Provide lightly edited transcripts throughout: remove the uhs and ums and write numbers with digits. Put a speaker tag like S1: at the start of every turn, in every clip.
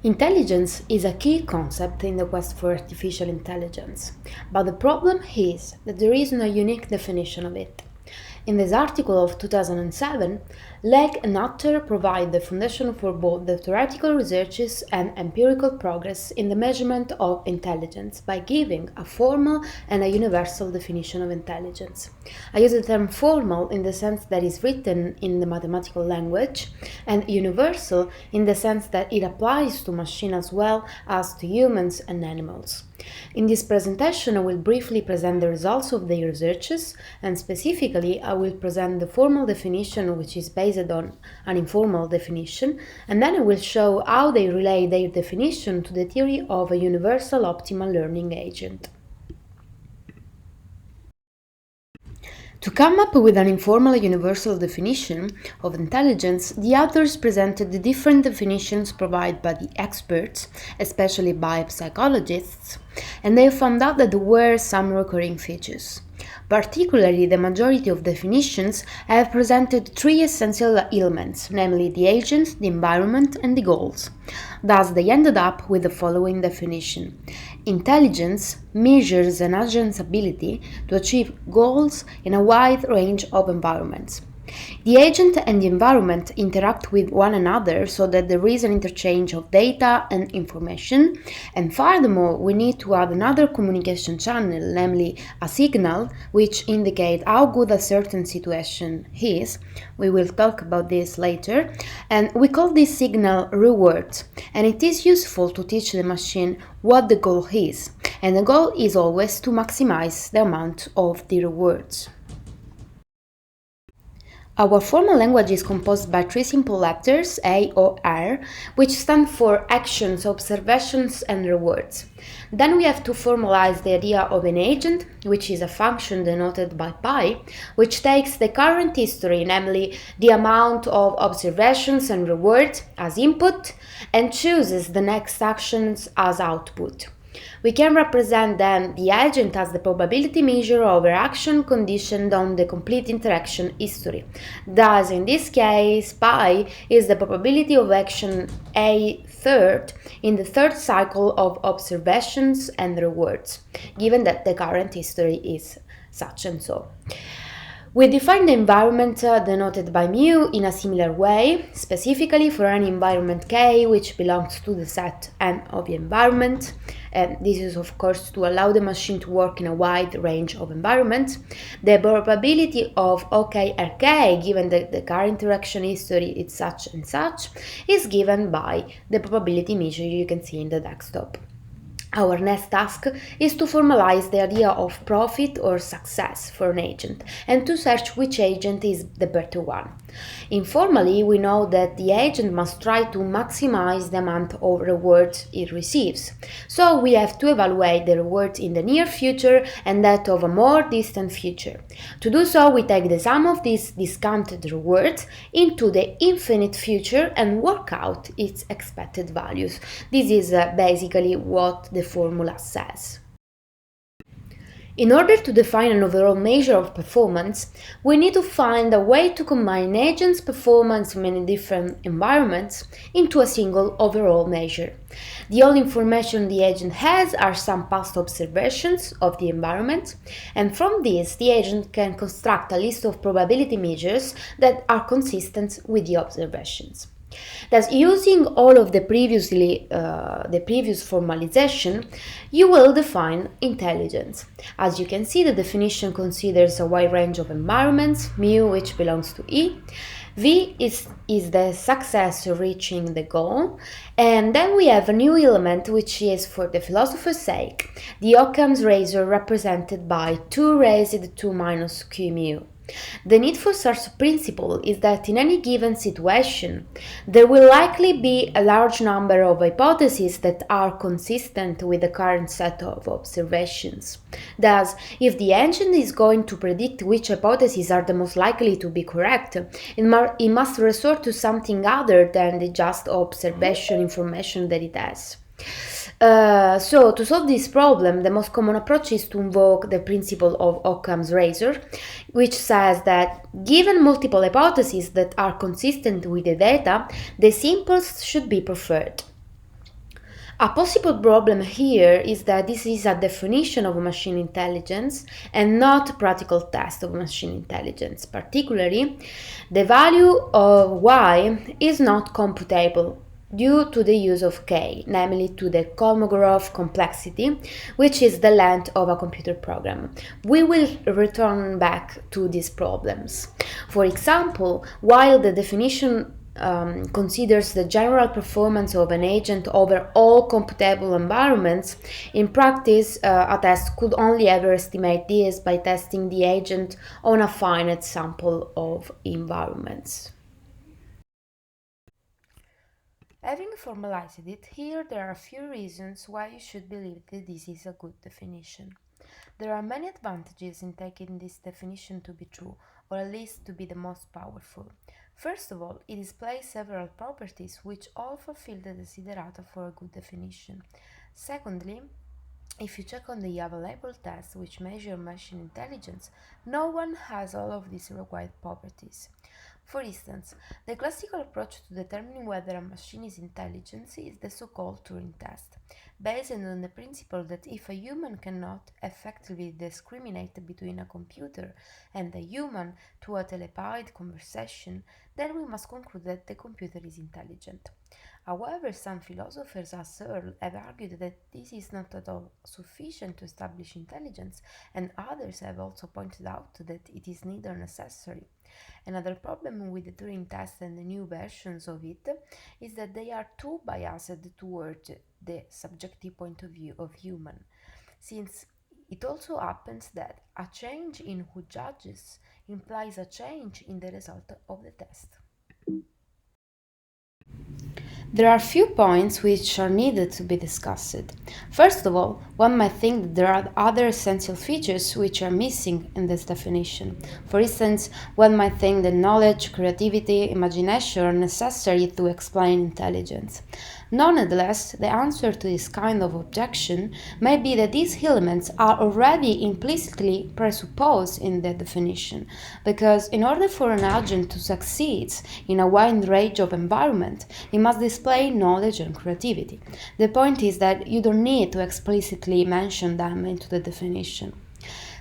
S1: Intelligence is a key concept in the quest for artificial intelligence, but the problem is that there is no unique definition of it. In this article of 2007, Legg and Nutter provide the foundation for both the theoretical researches and empirical progress in the measurement of intelligence by giving a formal and a universal definition of intelligence. I use the term formal in the sense that it's written in the mathematical language, and universal in the sense that it applies to machines as well as to humans and animals. In this presentation, I will briefly present the results of their researches, and specifically I will present the formal definition, which is based on an informal definition, and then I will show how they relate their definition to the theory of a universal optimal learning agent. To come up with an informal universal definition of intelligence, the authors presented the different definitions provided by the experts, especially by psychologists, and they found out that there were some recurring features. Particularly, the majority of definitions have presented three essential elements, namely the agent, the environment, and the goals. Thus, they ended up with the following definition. Intelligence measures an agent's ability to achieve goals in a wide range of environments. The agent and the environment interact with one another so that there is an interchange of data and information, and furthermore we need to add another communication channel, namely a signal which indicates how good a certain situation is. We will talk about this later, and we call this signal reward, and it is useful to teach the machine what the goal is, and the goal is always to maximize the amount of the rewards. Our formal language is composed by three simple letters, A or R, which stand for actions, observations, and rewards. Then we have to formalize the idea of an agent, which is a function denoted by pi, which takes the current history, namely the amount of observations and rewards, as input, and chooses the next actions as output. We can represent then the agent as the probability measure of an action conditioned on the complete interaction history. Thus, in this case, pi is the probability of action A third in the third cycle of observations and rewards, given that the current history is such and so. We define the environment denoted by mu in a similar way, specifically for any environment K which belongs to the set N of the environment. And this is of course to allow the machine to work in a wide range of environments. The probability of OKRK, given that the current interaction history is such and such, is given by the probability measure you can see in the desktop. Our next task is to formalize the idea of profit or success for an agent and to search which agent is the better one. Informally, we know that the agent must try to maximize the amount of rewards it receives. So we have to evaluate the rewards in the near future and that of a more distant future. To do so, we take the sum of these discounted rewards into the infinite future and work out its expected values. This is basically what the formula says. In order to define an overall measure of performance, we need to find a way to combine agents' performance in many different environments into a single overall measure. The only information the agent has are some past observations of the environment, and from this the agent can construct a list of probability measures that are consistent with the observations. Thus, using all of the previous formalization, you will define intelligence. As you can see, the definition considers a wide range of environments, mu which belongs to E, V is the success reaching the goal, and then we have a new element which is, for the philosopher's sake, the Occam's razor represented by 2 raised to minus q mu. The need for such principle is that in any given situation, there will likely be a large number of hypotheses that are consistent with the current set of observations. Thus, if the engine is going to predict which hypotheses are the most likely to be correct, it must resort to something other than the just observation information that it has. So to solve this problem, the most common approach is to invoke the principle of Occam's razor, which says that given multiple hypotheses that are consistent with the data, the simplest should be preferred. A possible problem here is that this is a definition of machine intelligence and not a practical test of machine intelligence. Particularly, the value of y is not computable due to the use of k, namely to the Kolmogorov complexity, which is the length of a computer program. We will return back to these problems. For example, while the definition considers the general performance of an agent over all computable environments, in practice, a test could only ever estimate this by testing the agent on a finite sample of environments. Having formalized it, here there are a few reasons why you should believe that this is a good definition. There are many advantages in taking this definition to be true, or at least to be the most powerful. First of all, it displays several properties which all fulfill the desiderata for a good definition. Secondly, if you check on the available tests which measure machine intelligence, no one has all of these required properties. For instance, the classical approach to determining whether a machine is intelligent is the so-called Turing test, based on the principle that if a human cannot effectively discriminate between a computer and a human through a telepaid conversation, then we must conclude that the computer is intelligent. However, some philosophers as Searle have argued that this is not at all sufficient to establish intelligence, and others have also pointed out that it is neither necessary. Another problem with the Turing test and the new versions of it is that they are too biased toward the subjective point of view of human, since it also happens that a change in who judges implies a change in the result of the test. There are few points which are needed to be discussed. First of all, one might think that there are other essential features which are missing in this definition. For instance, one might think that knowledge, creativity, imagination are necessary to explain intelligence. Nonetheless, the answer to this kind of objection may be that these elements are already implicitly presupposed in the definition, because in order for an agent to succeed in a wide range of environments, it must display knowledge and creativity. The point is that you don't need to explicitly mention them into the definition.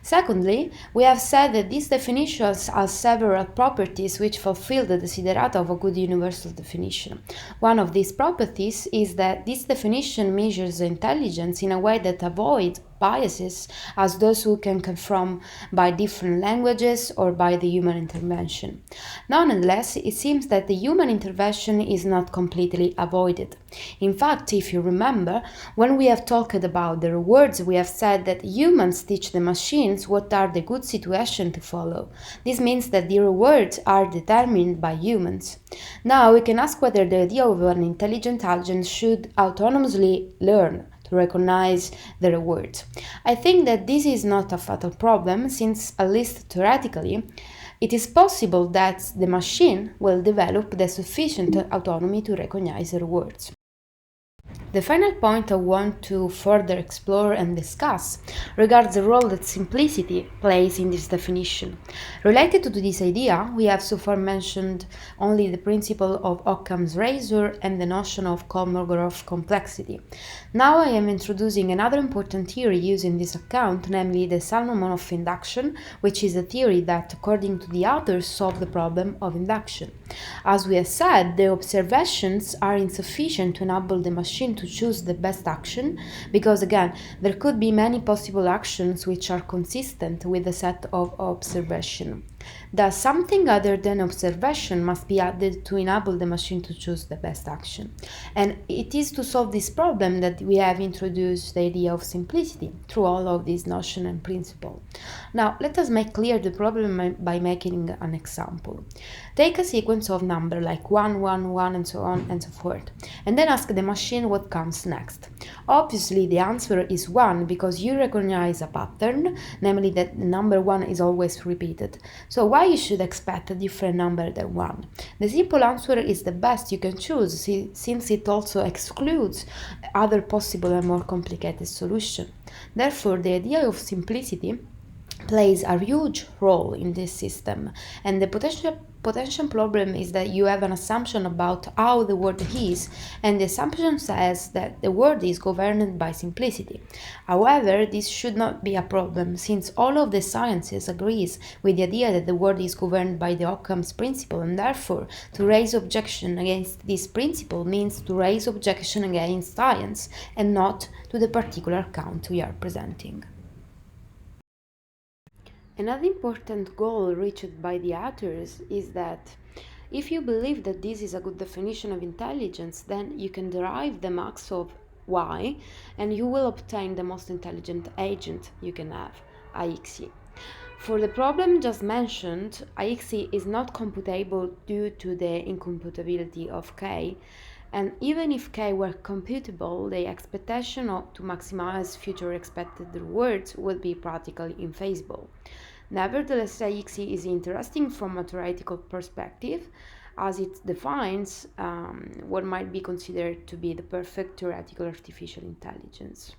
S1: Secondly, we have said that these definitions have several properties which fulfill the desiderata of a good universal definition. One of these properties is that this definition measures intelligence in a way that avoids biases as those who can come from by different languages or by the human intervention. Nonetheless, it seems that the human intervention is not completely avoided. In fact, if you remember, when we have talked about the rewards, we have said that humans teach the machines what are the good situations to follow. This means that the rewards are determined by humans. Now, we can ask whether the idea of an intelligent agent should autonomously learn to recognize the rewards. I think that this is not a fatal problem, since, at least theoretically, it is possible that the machine will develop the sufficient autonomy to recognize the rewards. The final point I want to further explore and discuss regards the role that simplicity plays in this definition. Related to this idea, we have so far mentioned only the principle of Occam's razor and the notion of Kolmogorov complexity. Now I am introducing another important theory used in this account, namely the Salmon-Molov induction, which is a theory that, according to the authors, solves the problem of induction. As we have said, the observations are insufficient to enable the machine to choose the best action, because again, there could be many possible actions which are consistent with the set of observation. Thus, something other than observation must be added to enable the machine to choose the best action. And it is to solve this problem that we have introduced the idea of simplicity through all of these notions and principles. Now, let us make clear the problem by making an example. Take a sequence of numbers like 1, 1, 1, and so on and so forth, and then ask the machine what comes next. Obviously, the answer is 1 because you recognize a pattern, namely that the number 1 is always repeated. So why you should expect a different number than 1? The simple answer is the best you can choose, since it also excludes other possible and more complicated solutions. Therefore, the idea of simplicity plays a huge role in this system, and the potential problem is that you have an assumption about how the world is, and the assumption says that the world is governed by simplicity. However, this should not be a problem, since all of the sciences agrees with the idea that the world is governed by the Occam's principle, and therefore to raise objection against this principle means to raise objection against science and not to the particular account we are presenting. Another important goal reached by the authors is that if you believe that this is a good definition of intelligence, then you can derive the max of y and you will obtain the most intelligent agent you can have, IXE. For the problem just mentioned, IXE is not computable due to the incomputability of k, and even if k were computable, the expectation to maximize future expected rewards would be practically infeasible. Nevertheless, IXE is interesting from a theoretical perspective, as it defines what might be considered to be the perfect theoretical artificial intelligence.